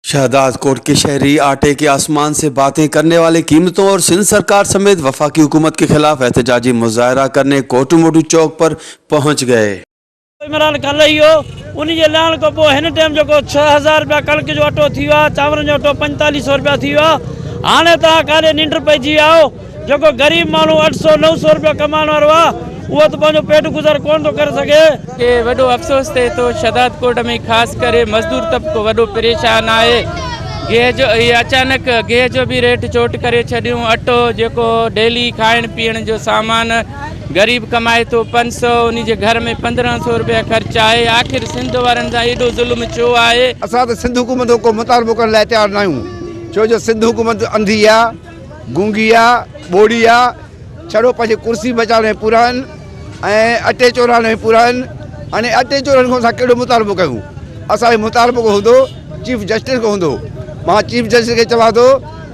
शहदादकोट के शहरी आटे के आसमान से बातें करने वाले कीमतों और सिंध सरकार समेत वफाकी हुकूमत के खिलाफ एहतजाजी मुजाहरा करने कोटू मोटू चौक पर पहुंच गए। कल इहो उन जे लान को पोइ हिन टाइम जो 6000 रुपया कणक जो अटो थी वियो, चांवर जो अटो 4500 रुपया थी वियो। हाणे तव्हां काॾे निंड पइजी आओ, जेको ग़रीब माण्हू 800-900 रुपया कमाइण वारो आहे वो तो पंहिंजो पेट गुज़र कोन थो करे सघे। के वॾो अफ़सोस थिए थो, शहदादकोट में ख़ासि करे मज़दूर तबिको वॾो परेशान आहे। गेह जो अचानक गेह जो भी रेट चोट करे छॾियूं। अटो जेको डेली खाइण पीअण जो सामान गरीब कमाए तो 500, उन जे घर में 1500 रुपया ख़र्च आहे। आख़िर सिंध वारनि सां एॾो ज़ुल्म छो आहे? असां त सिंध हुकूमत को मुतालबो करण लाइ तयारु न आहियूं, छो जो सिंध हुकूमत अंधी आहे, गूंगी आहे, ॿोड़ी आहे। छड़ो पंहिंजी कुर्सी बचाइण में पूरा आहिनि ऐं अटे चोराइण में पूरा आहिनि। हाणे अटे चोरनि खां असां कहिड़ो मुतालबो कयूं? असांजो मुतालबो हूंदो चीफ जस्टिस को हूंदो। मां चीफ जस्टिस खे चवां थो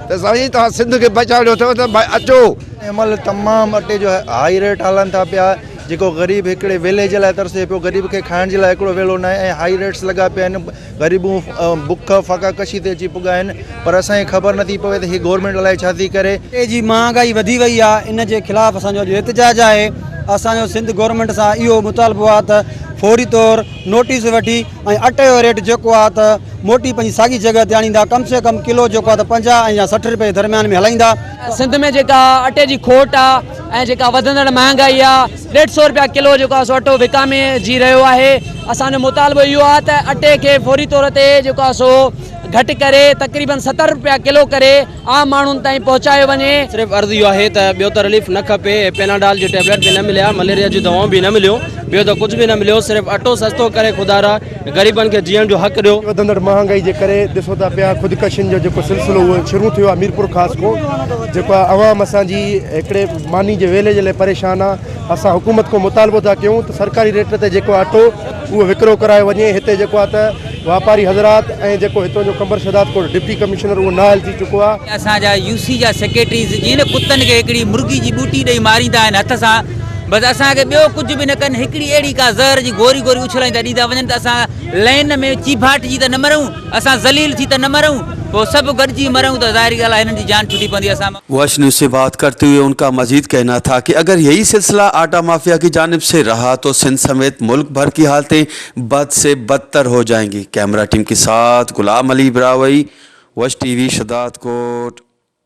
त साईं तव्हां सिंध खे बचाइणो अथव त भाई अचो। हिनमहिल तमामु अटे जो हाई रेट हलनि था पिया, जेको ग़रीब हिकिड़े वेले जे लाइ तरसे पियो, ग़रीब खे खाइण जे लाइ हिकिड़ो वेलो न आहे ऐं हाई रेट्स लॻा पिया आहिनि। ग़रीबूं बुख फ़ाका कशी ते अची पुॻा आहिनि, पर असांखे ख़बर नथी पवे त हीअ गवर्नमेंट अलाए छा थी करे। जी महांगाई वधी वई आहे, इन जे ख़िलाफ़ असांजो अॼु एहतजाज आहे। असांजो सिंध गवर्नमेंट सां इहो मुतालबो आहे त फौरी तौर नोटिस वठी ऐं अटे जो रेट जेको आहे त मोटी पंहिंजी साॻी जॻह ते आणींदा। कम से कम किलो जेको आहे त 50 या 60 रुपए जे दरमियान में हलाईंदा। सिंध में जेका अटे जी खोट आहे ऐं जेका वधंदड़ महांगाई आहे, 150 रुपया किलो जेको आहे सो अटो विकामिजी रहियो आहे। असांजो मुतालबो इहो आहे त अटे खे फौरी तौर ते जेको आहे सो घटि करे तक़रीबन 70 रुपया किलो करे आम माण्हुनि ताईं पहुचायो वञे। सिर्फ़ु अर्ज़ु इहो आहे त ॿियो त रिलीफ न खपे, पेनाडाल जो टैबलेट बि न मिलिया, मलेरिया जी दवाऊं बि न मिलियो, ॿियो त कुझु बि न मिलियो। सिर्फ़ु अटो सस्तो करे खुदारा ग़रीबनि खे जीअण जो हक़ ॾियो। वधंदड़ महांगाई जे करे ॾिसो था पिया ख़ुदकशियुनि जो जेको सिलसिलो उहो शुरू थियो आहे मीरपुर ख़ासि को, जेको आहे अवाम असांजी हिकिड़े मानी जे वेले जे लाइ परेशान आहे। असां हुकूमत को मुतालबो था कयूं त सरकारी रेट ते जेको अटो उहो विकिरो करायो वञे। हिते जेको आहे त वापारी हज़रात ऐं जेको हितां जो कमर शहदादकोट डिप्टी कमिश्नर उहो नाइल थी चुको आहे। असांजा यूसी जा सेक्रेटरीज़ जीअं न कुतनि खे हिकिड़ी मुर्गी जी बूटी ॾेई मारींदा आहिनि हथ सां, बसि असांखे ॿियो कुझु बि न कनि, हिकिड़ी अहिड़ी का ज़हर जी गोरी उछलाईंदा ॾींदा वञनि त असां लाइन में चीभाट जी त न मरूं, असां ज़लील थी त न मरूं, पोइ सभु गॾिजी मरूं त ज़ाहिरी ॻाल्हि आहे हिननि जी जान छुटी पवंदी। असां वश न्यूज़ से बात करते हुए उनका मजीद कहना था कि अगर यही सिलसिला आटा माफिया की जानिब से रहा तो सिंध समेत मुल्क भर की हालतें बद से बदतर हो जाएंगी। कैमरा टीम के साथ गुलाम अली ब्रावई, वश टीवी शहदादकोट।